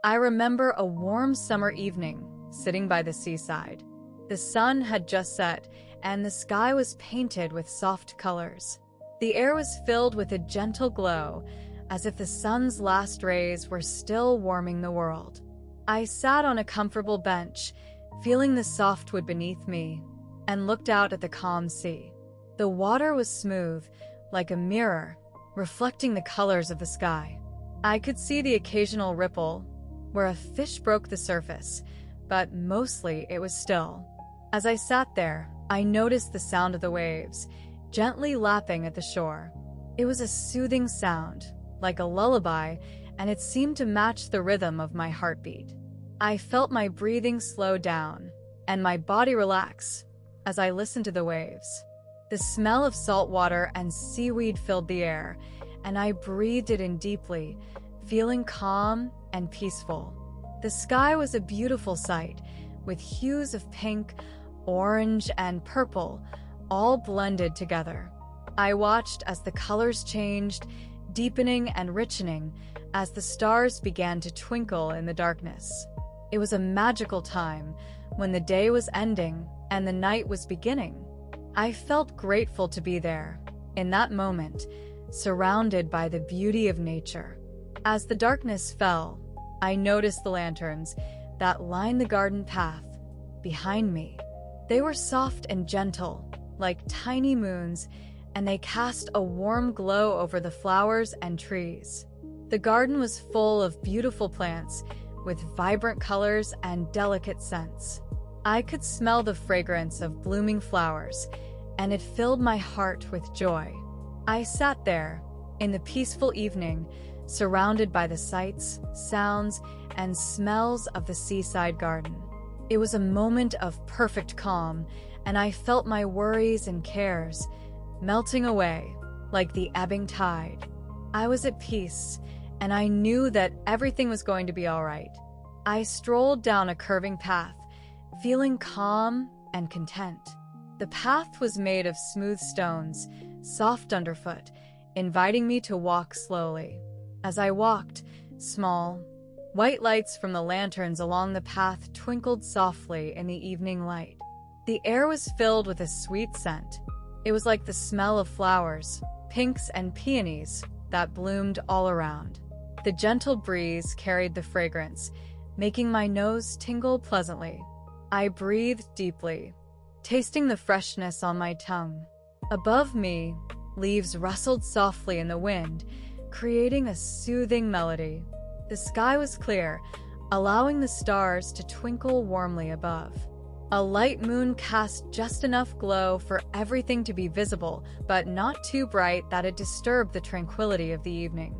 I remember a warm summer evening, sitting by the seaside. The sun had just set, and the sky was painted with soft colors. The air was filled with a gentle glow, as if the sun's last rays were still warming the world. I sat on a comfortable bench, feeling the soft wood beneath me, and looked out at the calm sea. The water was smooth, like a mirror, reflecting the colors of the sky. I could see the occasional ripple, where a fish broke the surface, but mostly it was still. As I sat there, I noticed the sound of the waves, gently lapping at the shore. It was a soothing sound, like a lullaby, and it seemed to match the rhythm of my heartbeat. I felt my breathing slow down, and my body relax as I listened to the waves. The smell of salt water and seaweed filled the air, and I breathed it in deeply, feeling calm and peaceful. The sky was a beautiful sight, with hues of pink, orange, and purple, all blended together. I watched as the colors changed, deepening and richening as the stars began to twinkle in the darkness. It was a magical time, when the day was ending and the night was beginning. I felt grateful to be there, in that moment, surrounded by the beauty of nature. As the darkness fell, I noticed the lanterns that lined the garden path behind me. They were soft and gentle, like tiny moons, and they cast a warm glow over the flowers and trees. The garden was full of beautiful plants, with vibrant colors and delicate scents. I could smell the fragrance of blooming flowers, and it filled my heart with joy. I sat there, in the peaceful evening, surrounded by the sights, sounds, and smells of the seaside garden. It was a moment of perfect calm, and I felt my worries and cares melting away like the ebbing tide. I was at peace, and I knew that everything was going to be all right. I strolled down a curving path, feeling calm and content. The path was made of smooth stones, soft underfoot, inviting me to walk slowly. As I walked, small, white lights from the lanterns along the path twinkled softly in the evening light. The air was filled with a sweet scent. It was like the smell of flowers, pinks and peonies, that bloomed all around. The gentle breeze carried the fragrance, making my nose tingle pleasantly. I breathed deeply, tasting the freshness on my tongue. Above me, leaves rustled softly in the wind, creating a soothing melody. The sky was clear, allowing the stars to twinkle warmly above. A light moon cast just enough glow for everything to be visible, but not too bright that it disturbed the tranquility of the evening.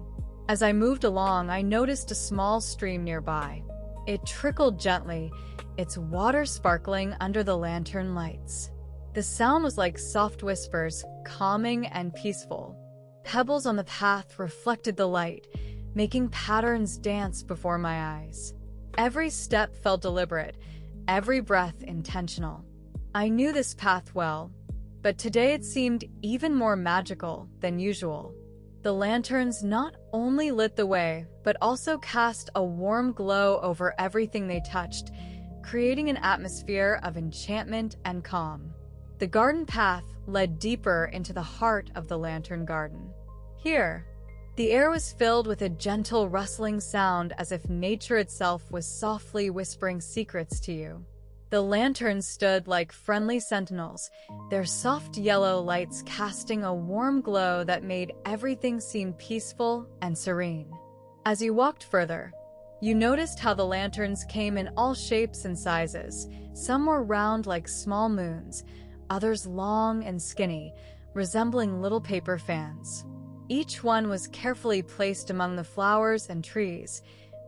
As I moved along, I noticed a small stream nearby. It trickled gently, its water sparkling under the lantern lights. The sound was like soft whispers, calming and peaceful. Pebbles on the path reflected the light, making patterns dance before my eyes. Every step felt deliberate, every breath intentional. I knew this path well, but today it seemed even more magical than usual. The lanterns not only lit the way, but also cast a warm glow over everything they touched, creating an atmosphere of enchantment and calm. The garden path led deeper into the heart of the lantern garden. Here, the air was filled with a gentle rustling sound, as if nature itself was softly whispering secrets to you. The lanterns stood like friendly sentinels, their soft yellow lights casting a warm glow that made everything seem peaceful and serene. As you walked further, you noticed how the lanterns came in all shapes and sizes. Some were round like small moons, others long and skinny, resembling little paper fans. Each one was carefully placed among the flowers and trees,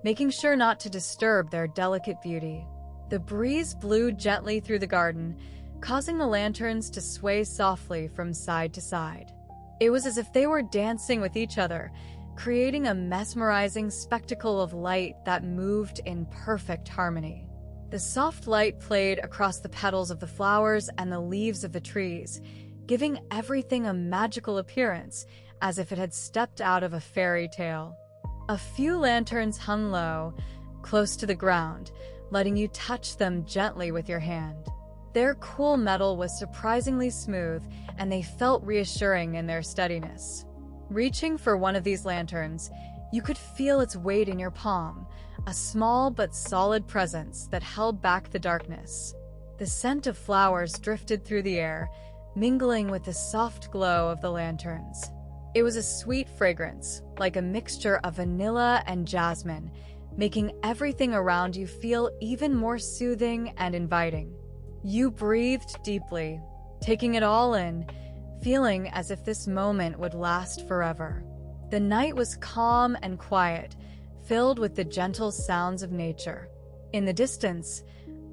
making sure not to disturb their delicate beauty. The breeze blew gently through the garden, causing the lanterns to sway softly from side to side. It was as if they were dancing with each other, creating a mesmerizing spectacle of light that moved in perfect harmony. The soft light played across the petals of the flowers and the leaves of the trees, giving everything a magical appearance, as if it had stepped out of a fairy tale. A few lanterns hung low, close to the ground, letting you touch them gently with your hand. Their cool metal was surprisingly smooth, and they felt reassuring in their steadiness. Reaching for one of these lanterns, you could feel its weight in your palm, a small but solid presence that held back the darkness. The scent of flowers drifted through the air, mingling with the soft glow of the lanterns. It was a sweet fragrance, like a mixture of vanilla and jasmine, making everything around you feel even more soothing and inviting. You breathed deeply, taking it all in, feeling as if this moment would last forever. The night was calm and quiet, filled with the gentle sounds of nature. In the distance,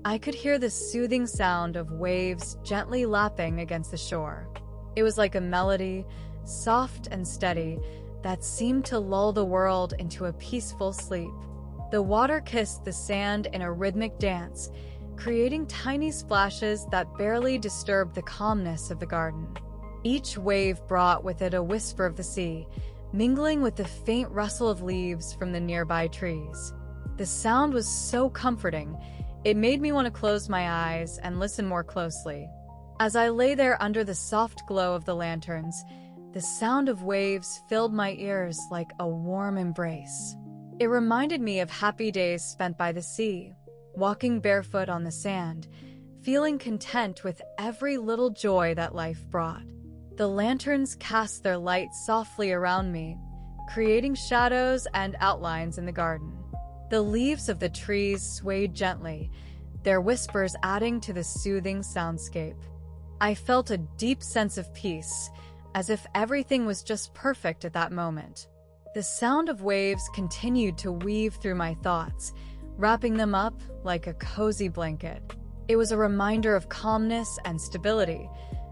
I could hear the soothing sound of waves gently lapping against the shore. It was like a melody, soft and steady, that seemed to lull the world into a peaceful sleep. The water kissed the sand in a rhythmic dance, creating tiny splashes that barely disturbed the calmness of the garden. Each wave brought with it a whisper of the sea, mingling with the faint rustle of leaves from the nearby trees. The sound was so comforting, it made me want to close my eyes and listen more closely. As I lay there under the soft glow of the lanterns, the sound of waves filled my ears like a warm embrace. It reminded me of happy days spent by the sea, walking barefoot on the sand, feeling content with every little joy that life brought. The lanterns cast their light softly around me, creating shadows and outlines in the garden. The leaves of the trees swayed gently, their whispers adding to the soothing soundscape. I felt a deep sense of peace, as if everything was just perfect at that moment. The sound of waves continued to weave through my thoughts, wrapping them up like a cozy blanket. It was a reminder of calmness and stability,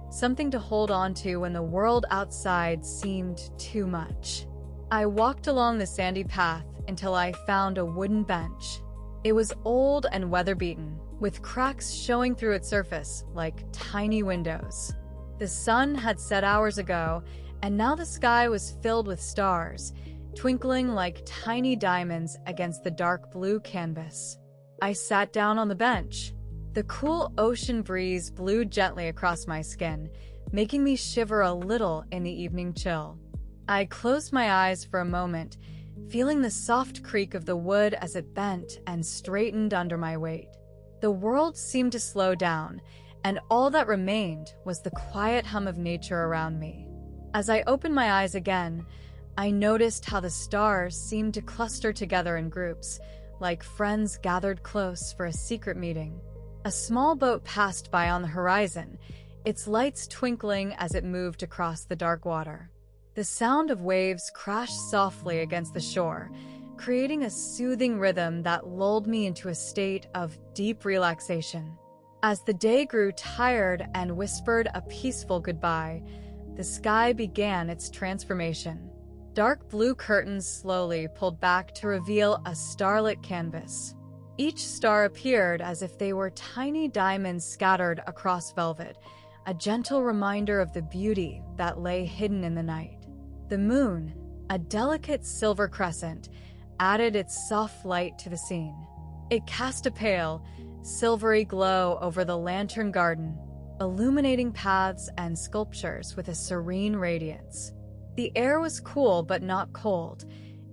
something to hold on to when the world outside seemed too much. I walked along the sandy path until I found a wooden bench. It was old and weather-beaten, with cracks showing through its surface like tiny windows. The sun had set hours ago, and now the sky was filled with stars, twinkling like tiny diamonds against the dark blue canvas. I sat down on the bench. The cool ocean breeze blew gently across my skin, making me shiver a little in the evening chill. I closed my eyes for a moment, feeling the soft creak of the wood as it bent and straightened under my weight. The world seemed to slow down, and all that remained was the quiet hum of nature around me. As I opened my eyes again, I noticed how the stars seemed to cluster together in groups, like friends gathered close for a secret meeting. A small boat passed by on the horizon, its lights twinkling as it moved across the dark water. The sound of waves crashed softly against the shore, creating a soothing rhythm that lulled me into a state of deep relaxation. As the day grew tired and whispered a peaceful goodbye, the sky began its transformation. Dark blue curtains slowly pulled back to reveal a starlit canvas. Each star appeared as if they were tiny diamonds scattered across velvet, a gentle reminder of the beauty that lay hidden in the night. The moon, a delicate silver crescent, added its soft light to the scene. It cast a pale, silvery glow over the lantern garden, illuminating paths and sculptures with a serene radiance. The air was cool but not cold.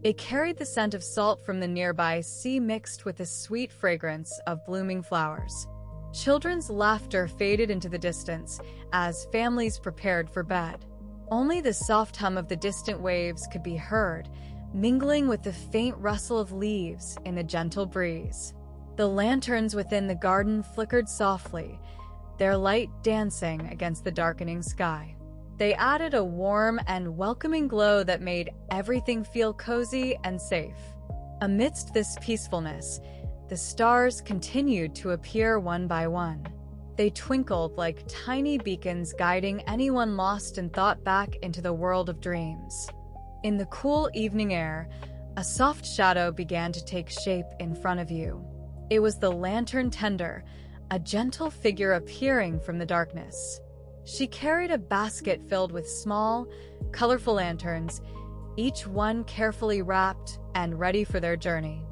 It carried the scent of salt from the nearby sea mixed with the sweet fragrance of blooming flowers. Children's laughter faded into the distance as families prepared for bed. Only the soft hum of the distant waves could be heard, mingling with the faint rustle of leaves in the gentle breeze. The lanterns within the garden flickered softly, their light dancing against the darkening sky. They added a warm and welcoming glow that made everything feel cozy and safe. Amidst this peacefulness, the stars continued to appear one by one. They twinkled like tiny beacons guiding anyone lost in thought back into the world of dreams. In the cool evening air, a soft shadow began to take shape in front of you. It was the lantern tender, a gentle figure appearing from the darkness. She carried a basket filled with small, colorful lanterns, each one carefully wrapped and ready for their journey.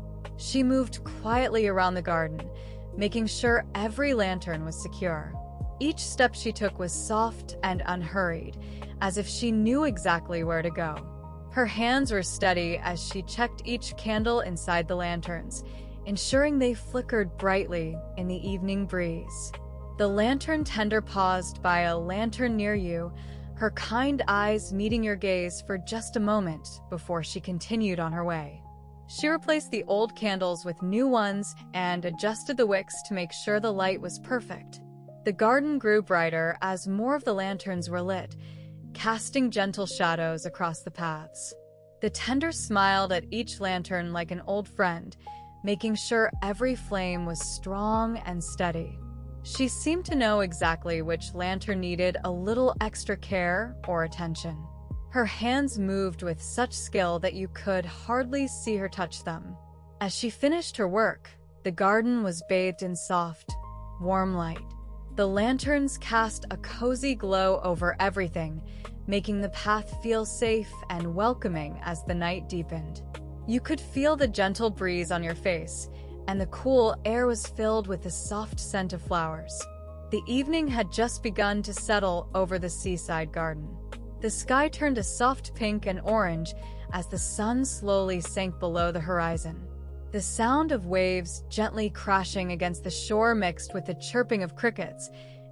She moved quietly around the garden, making sure every lantern was secure. Each step she took was soft and unhurried, as if she knew exactly where to go. Her hands were steady as she checked each candle inside the lanterns, ensuring they flickered brightly in the evening breeze. The lantern tender paused by a lantern near you, her kind eyes meeting your gaze for just a moment before she continued on her way. She replaced the old candles with new ones and adjusted the wicks to make sure the light was perfect. The garden grew brighter as more of the lanterns were lit, casting gentle shadows across the paths. The tender smiled at each lantern like an old friend, making sure every flame was strong and steady. She seemed to know exactly which lantern needed a little extra care or attention. Her hands moved with such skill that you could hardly see her touch them. As she finished her work, the garden was bathed in soft, warm light. The lanterns cast a cozy glow over everything, making the path feel safe and welcoming as the night deepened. You could feel the gentle breeze on your face, and the cool air was filled with the soft scent of flowers. The evening had just begun to settle over the seaside garden. The sky turned a soft pink and orange as the sun slowly sank below the horizon. The sound of waves gently crashing against the shore mixed with the chirping of crickets,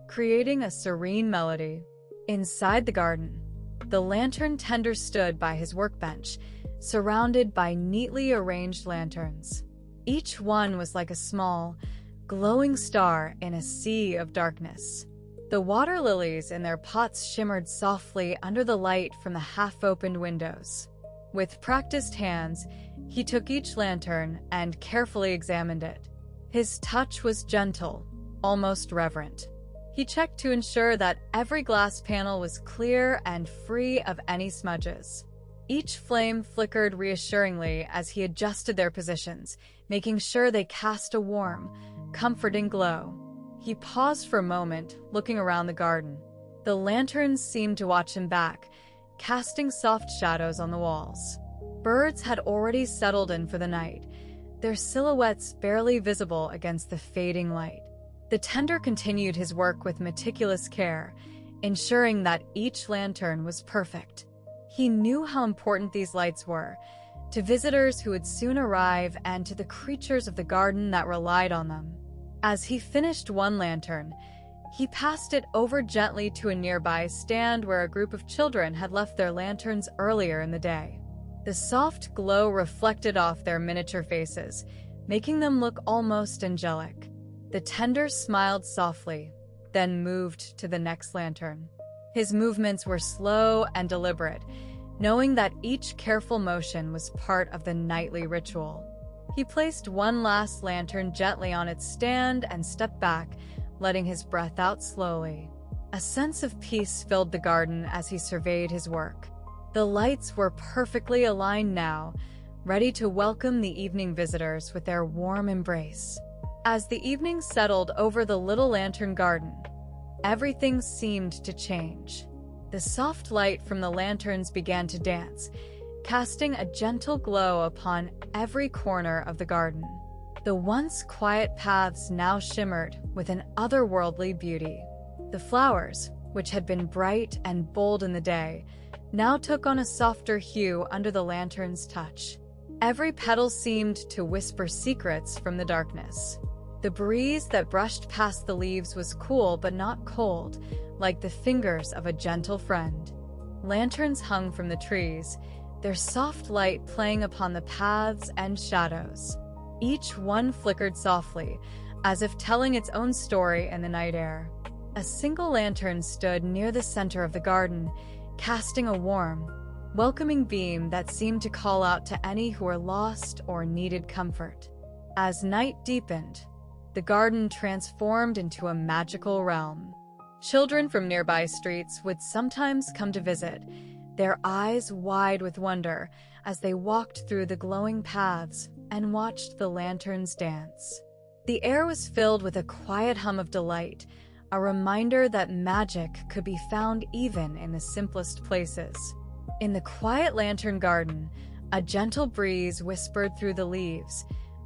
creating a serene melody. Inside the garden, the lantern tender stood by his workbench, surrounded by neatly arranged lanterns. Each one was like a small, glowing star in a sea of darkness. The water lilies in their pots shimmered softly under the light from the half-opened windows. With practiced hands, he took each lantern and carefully examined it. His touch was gentle, almost reverent. He checked to ensure that every glass panel was clear and free of any smudges. Each flame flickered reassuringly as he adjusted their positions, making sure they cast a warm, comforting glow. He paused for a moment, looking around the garden. The lanterns seemed to watch him back, casting soft shadows on the walls. Birds had already settled in for the night, their silhouettes barely visible against the fading light. The tender continued his work with meticulous care, ensuring that each lantern was perfect. He knew how important these lights were, to visitors who would soon arrive and to the creatures of the garden that relied on them. As he finished one lantern, he passed it over gently to a nearby stand where a group of children had left their lanterns earlier in the day. The soft glow reflected off their miniature faces, making them look almost angelic. The tender smiled softly, then moved to the next lantern. His movements were slow and deliberate, knowing that each careful motion was part of the nightly ritual. He placed one last lantern gently on its stand and stepped back, letting his breath out slowly. A sense of peace filled the garden as he surveyed his work. The lights were perfectly aligned now, ready to welcome the evening visitors with their warm embrace. As the evening settled over the little lantern garden, everything seemed to change. The soft light from the lanterns began to dance, casting a gentle glow upon every corner of the garden. The once quiet paths now shimmered with an otherworldly beauty. The flowers, which had been bright and bold in the day, now took on a softer hue under the lantern's touch. Every petal seemed to whisper secrets from the darkness. The breeze that brushed past the leaves was cool but not cold, like the fingers of a gentle friend. Lanterns hung from the trees, their soft light playing upon the paths and shadows. Each one flickered softly, as if telling its own story in the night air. A single lantern stood near the center of the garden, casting a warm, welcoming beam that seemed to call out to any who were lost or needed comfort. As night deepened, the garden transformed into a magical realm. Children from nearby streets would sometimes come to visit, their eyes wide with wonder as they walked through the glowing paths and watched the lanterns dance. The air was filled with a quiet hum of delight, a reminder that magic could be found even in the simplest places. In the quiet lantern garden, a gentle breeze whispered through the leaves,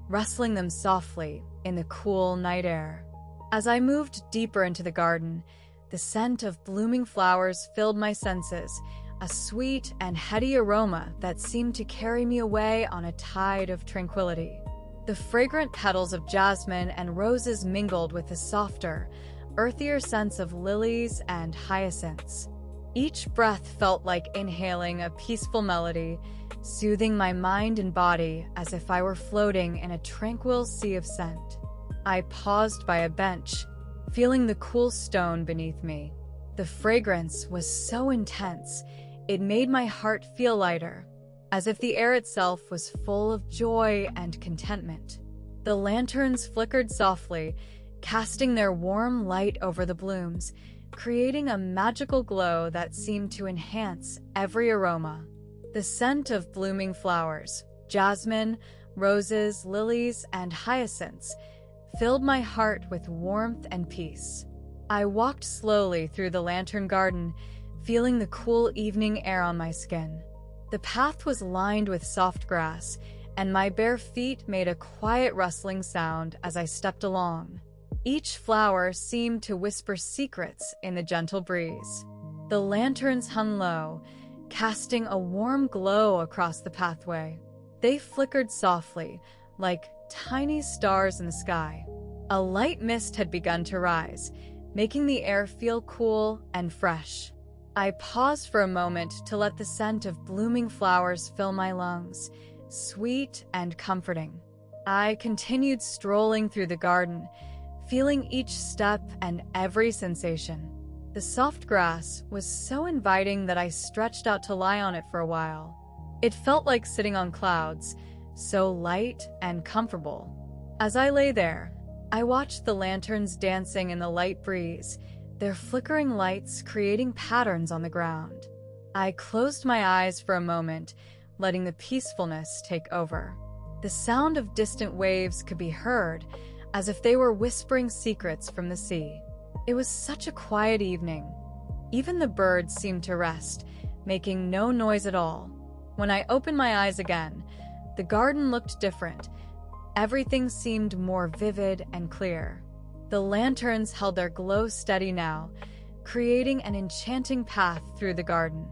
rustling them softly in the cool night air. As I moved deeper into the garden, the scent of blooming flowers filled my senses, a sweet and heady aroma that seemed to carry me away on a tide of tranquility. The fragrant petals of jasmine and roses mingled with the softer, earthier scents of lilies and hyacinths. Each breath felt like inhaling a peaceful melody, soothing my mind and body as if I were floating in a tranquil sea of scent. I paused by a bench, feeling the cool stone beneath me. The fragrance was so intense, it made my heart feel lighter, as if the air itself was full of joy and contentment. The lanterns flickered softly, casting their warm light over the blooms, creating a magical glow that seemed to enhance every aroma. The scent of blooming flowers, jasmine, roses, lilies, and hyacinths, filled my heart with warmth and peace. I walked slowly through the lantern garden, feeling the cool evening air on my skin. The path was lined with soft grass, and my bare feet made a quiet rustling sound as I stepped along. Each flower seemed to whisper secrets in the gentle breeze. The lanterns hung low, casting a warm glow across the pathway. They flickered softly, like tiny stars in the sky. A light mist had begun to rise, making the air feel cool and fresh. I paused for a moment to let the scent of blooming flowers fill my lungs, sweet and comforting. I continued strolling through the garden, feeling each step and every sensation. The soft grass was so inviting that I stretched out to lie on it for a while. It felt like sitting on clouds, so light and comfortable. As I lay there, I watched the lanterns dancing in the light breeze, their flickering lights creating patterns on the ground. I closed my eyes for a moment, letting the peacefulness take over. The sound of distant waves could be heard, as if they were whispering secrets from the sea. It was such a quiet evening. Even the birds seemed to rest, making no noise at all. When I opened my eyes again, the garden looked different. Everything seemed more vivid and clear. The lanterns held their glow steady now, creating an enchanting path through the garden.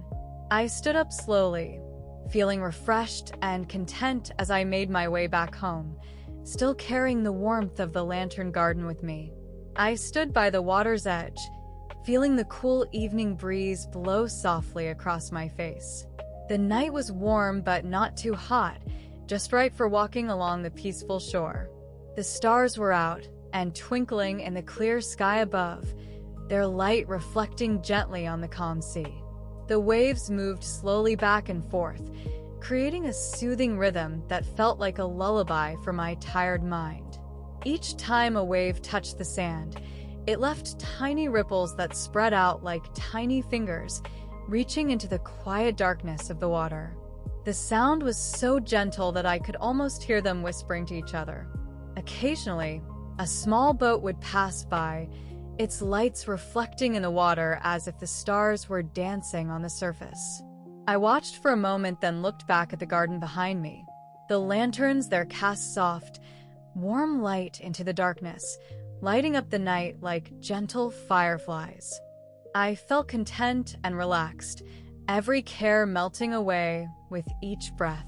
I stood up slowly, feeling refreshed and content as I made my way back home, still carrying the warmth of the lantern garden with me. I stood by the water's edge, feeling the cool evening breeze blow softly across my face. The night was warm but not too hot, just right for walking along the peaceful shore. The stars were out and twinkling in the clear sky above, their light reflecting gently on the calm sea. The waves moved slowly back and forth, creating a soothing rhythm that felt like a lullaby for my tired mind. Each time a wave touched the sand, it left tiny ripples that spread out like tiny fingers, reaching into the quiet darkness of the water. The sound was so gentle that I could almost hear them whispering to each other. Occasionally, a small boat would pass by, its lights reflecting in the water as if the stars were dancing on the surface. I watched for a moment, then looked back at the garden behind me. The lanterns there cast soft, warm light into the darkness, lighting up the night like gentle fireflies. I felt content and relaxed, every care melting away with each breath.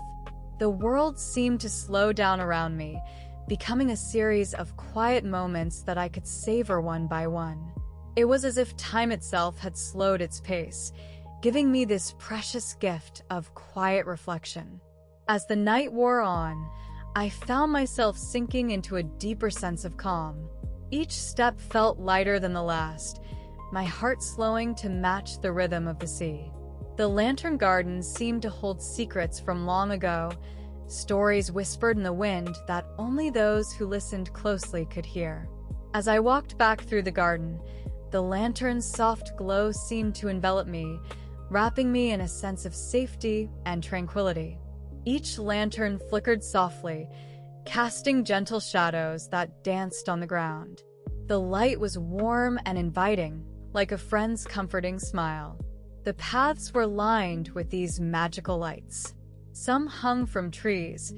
The world seemed to slow down around me, becoming a series of quiet moments that I could savor one by one. It was as if time itself had slowed its pace, giving me this precious gift of quiet reflection. As the night wore on, I found myself sinking into a deeper sense of calm. Each step felt lighter than the last, my heart slowing to match the rhythm of the sea. The lantern garden seemed to hold secrets from long ago, stories whispered in the wind that only those who listened closely could hear. As I walked back through the garden, the lantern's soft glow seemed to envelop me, wrapping me in a sense of safety and tranquility. Each lantern flickered softly, casting gentle shadows that danced on the ground. The light was warm and inviting, like a friend's comforting smile. The paths were lined with these magical lights. Some hung from trees,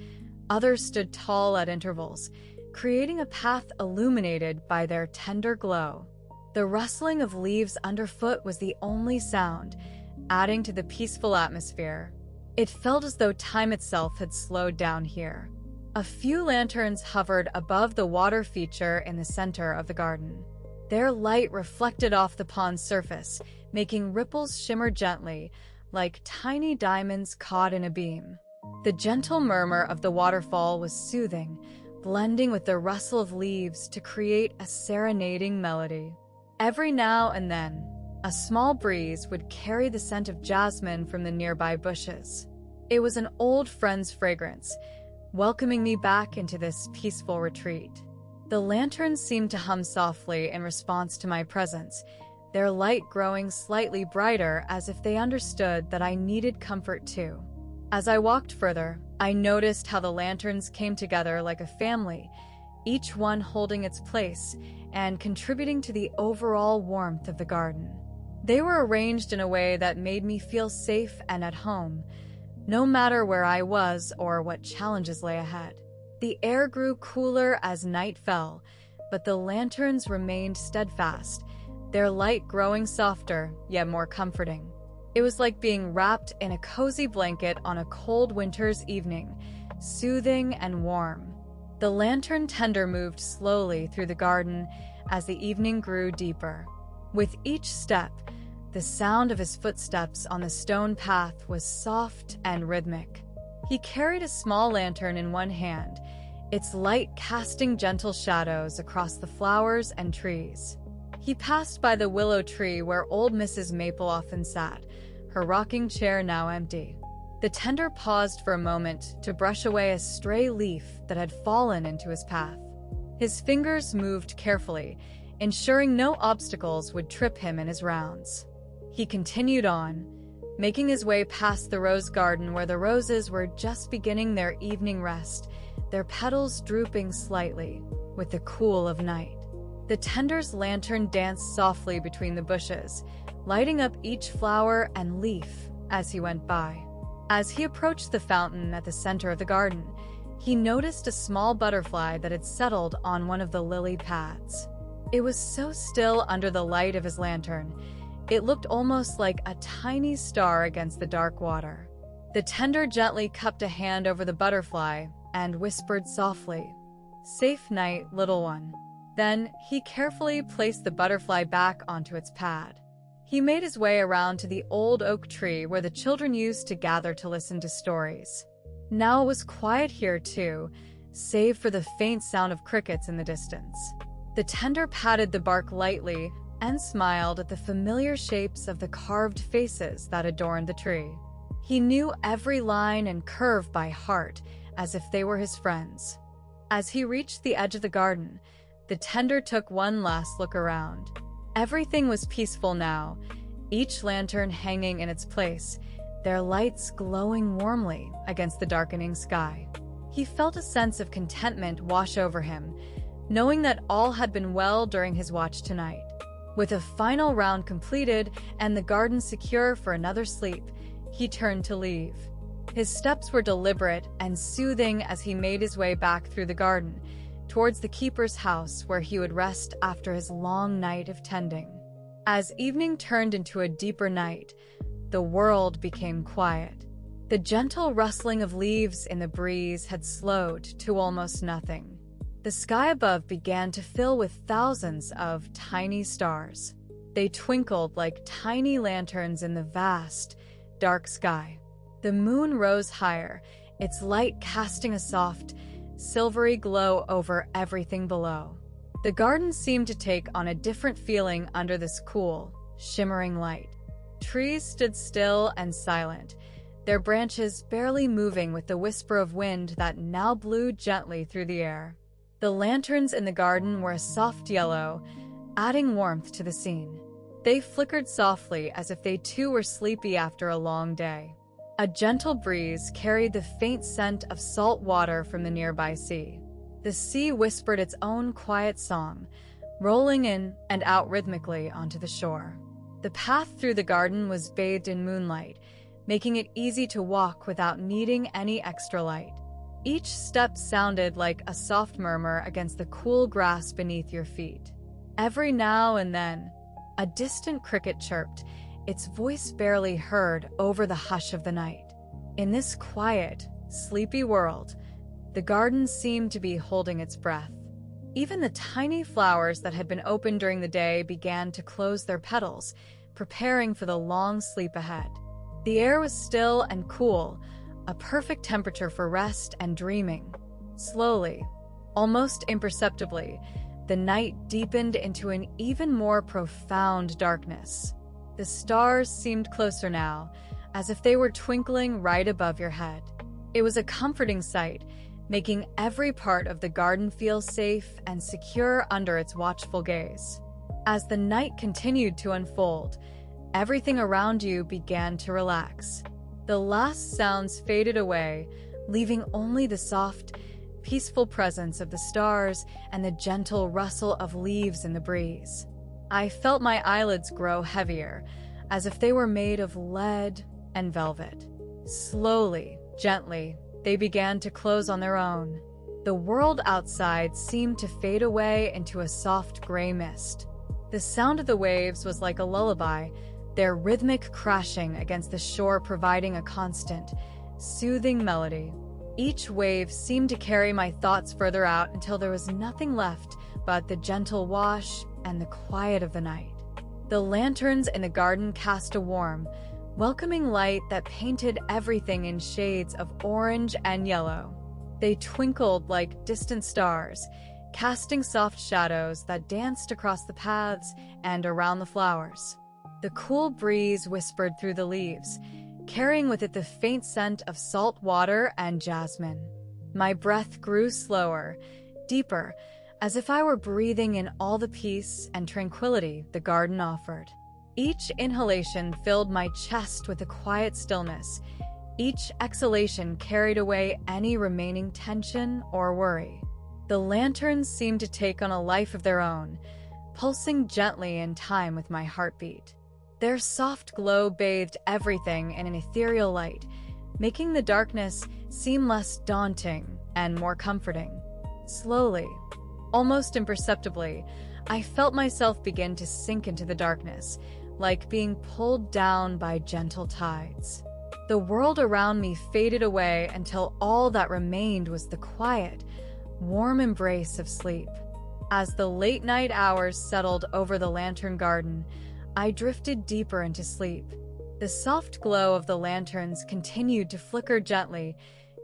Others stood tall at intervals, creating a path illuminated by their tender glow. The rustling of leaves underfoot was the only sound, adding to the peaceful atmosphere. It felt as though time itself had slowed down here. A few lanterns hovered above the water feature in the center of the garden. Their light reflected off the pond's surface, making ripples shimmer gently, like tiny diamonds caught in a beam. The gentle murmur of the waterfall was soothing, blending with the rustle of leaves to create a serenading melody. Every now and then, a small breeze would carry the scent of jasmine from the nearby bushes. It was an old friend's fragrance, welcoming me back into this peaceful retreat. The lanterns seemed to hum softly in response to my presence, their light growing slightly brighter as if they understood that I needed comfort too. As I walked further, I noticed how the lanterns came together like a family, each one holding its place and contributing to the overall warmth of the garden. They were arranged in a way that made me feel safe and at home, no matter where I was or what challenges lay ahead. The air grew cooler as night fell, but the lanterns remained steadfast, their light growing softer yet more comforting. It was like being wrapped in a cozy blanket on a cold winter's evening, soothing and warm. The lantern tender moved slowly through the garden as the evening grew deeper. With each step, the sound of his footsteps on the stone path was soft and rhythmic. He carried a small lantern in one hand, its light casting gentle shadows across the flowers and trees. He passed by the willow tree where old Mrs. Maple often sat, her rocking chair now empty. The tender paused for a moment to brush away a stray leaf that had fallen into his path. His fingers moved carefully, ensuring no obstacles would trip him in his rounds. He continued on, making his way past the rose garden where the roses were just beginning their evening rest, their petals drooping slightly with the cool of night. The tender's lantern danced softly between the bushes, lighting up each flower and leaf as he went by. As he approached the fountain at the center of the garden, he noticed a small butterfly that had settled on one of the lily pads. It was so still under the light of his lantern, it looked almost like a tiny star against the dark water. The tender gently cupped a hand over the butterfly and whispered softly, "Safe night, little one." Then he carefully placed the butterfly back onto its pad. He made his way around to the old oak tree where the children used to gather to listen to stories. Now it was quiet here too, save for the faint sound of crickets in the distance. The tender patted the bark lightly and smiled at the familiar shapes of the carved faces that adorned the tree. He knew every line and curve by heart, as if they were his friends. As he reached the edge of the garden, the tender took one last look around. Everything was peaceful now, each lantern hanging in its place, their lights glowing warmly against the darkening sky. He felt a sense of contentment wash over him, knowing that all had been well during his watch tonight. With a final round completed and the garden secure for another sleep, he turned to leave. His steps were deliberate and soothing as he made his way back through the garden, towards the keeper's house where he would rest after his long night of tending. As evening turned into a deeper night, the world became quiet. The gentle rustling of leaves in the breeze had slowed to almost nothing. The sky above began to fill with thousands of tiny stars. They twinkled like tiny lanterns in the vast, dark sky. The moon rose higher, its light casting a soft, silvery glow over everything below. The garden seemed to take on a different feeling under this cool, shimmering light. Trees stood still and silent, their branches barely moving with the whisper of wind that now blew gently through the air. The lanterns in the garden were a soft yellow, adding warmth to the scene. They flickered softly as if they too were sleepy after a long day. A gentle breeze carried the faint scent of salt water from the nearby sea. The sea whispered its own quiet song, rolling in and out rhythmically onto the shore. The path through the garden was bathed in moonlight, making it easy to walk without needing any extra light. Each step sounded like a soft murmur against the cool grass beneath your feet. Every now and then, a distant cricket chirped, its voice barely heard over the hush of the night. In this quiet, sleepy world, the garden seemed to be holding its breath. Even the tiny flowers that had been open during the day began to close their petals, preparing for the long sleep ahead. The air was still and cool, a perfect temperature for rest and dreaming. Slowly, almost imperceptibly, the night deepened into an even more profound darkness. The stars seemed closer now, as if they were twinkling right above your head. It was a comforting sight, making every part of the garden feel safe and secure under its watchful gaze. As the night continued to unfold, everything around you began to relax. The last sounds faded away, leaving only the soft, peaceful presence of the stars and the gentle rustle of leaves in the breeze. I felt my eyelids grow heavier, as if they were made of lead and velvet. Slowly, gently, they began to close on their own. The world outside seemed to fade away into a soft gray mist. The sound of the waves was like a lullaby, their rhythmic crashing against the shore providing a constant, soothing melody. Each wave seemed to carry my thoughts further out until there was nothing left but the gentle wash and the quiet of the night. The lanterns in the garden cast a warm, welcoming light that painted everything in shades of orange and yellow. They twinkled like distant stars, casting soft shadows that danced across the paths and around the flowers. The cool breeze whispered through the leaves, carrying with it the faint scent of salt water and jasmine. My breath grew slower, deeper, as if I were breathing in all the peace and tranquility the garden offered. Each inhalation filled my chest with a quiet stillness. Each exhalation carried away any remaining tension or worry. The lanterns seemed to take on a life of their own, pulsing gently in time with my heartbeat. Their soft glow bathed everything in an ethereal light, making the darkness seem less daunting and more comforting. Slowly, almost imperceptibly, I felt myself begin to sink into the darkness, like being pulled down by gentle tides. The world around me faded away until all that remained was the quiet, warm embrace of sleep. As the late-night hours settled over the lantern garden, I drifted deeper into sleep. The soft glow of the lanterns continued to flicker gently,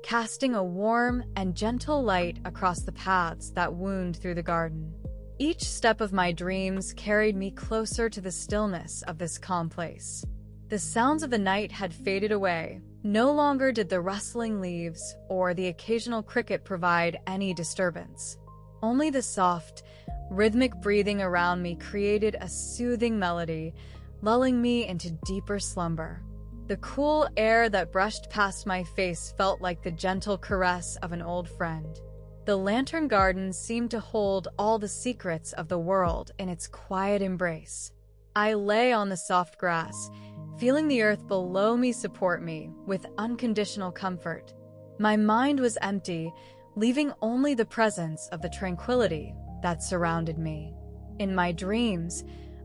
casting a warm and gentle light across the paths that wound through the garden. Each step of my dreams carried me closer to the stillness of this calm place. The sounds of the night had faded away. No longer did the rustling leaves or the occasional cricket provide any disturbance. Only the soft, rhythmic breathing around me created a soothing melody, lulling me into deeper slumber. The cool air that brushed past my face felt like the gentle caress of an old friend. The lantern garden seemed to hold all the secrets of the world in its quiet embrace. I lay on the soft grass, feeling the earth below me support me with unconditional comfort. My mind was empty, leaving only the presence of the tranquility that surrounded me. In my dreams,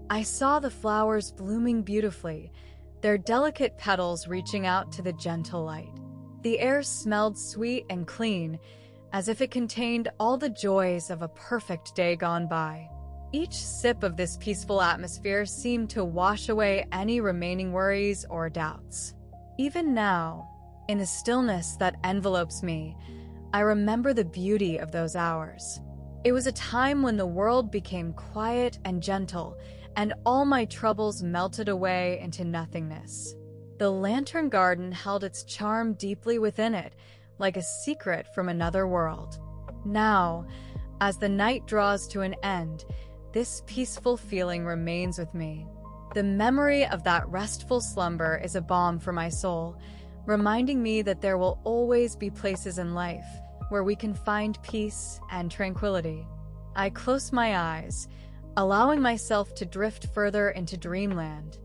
I saw the flowers blooming beautifully, their delicate petals reaching out to the gentle light. The air smelled sweet and clean, as if it contained all the joys of a perfect day gone by. Each sip of this peaceful atmosphere seemed to wash away any remaining worries or doubts. Even now, in the stillness that envelopes me, I remember the beauty of those hours. It was a time when the world became quiet and gentle, and all my troubles melted away into nothingness. The lantern garden held its charm deeply within it, like a secret from another world. Now, as the night draws to an end, this peaceful feeling remains with me. The memory of that restful slumber is a balm for my soul, reminding me that there will always be places in life where we can find peace and tranquility. I close my eyes, allowing myself to drift further into dreamland.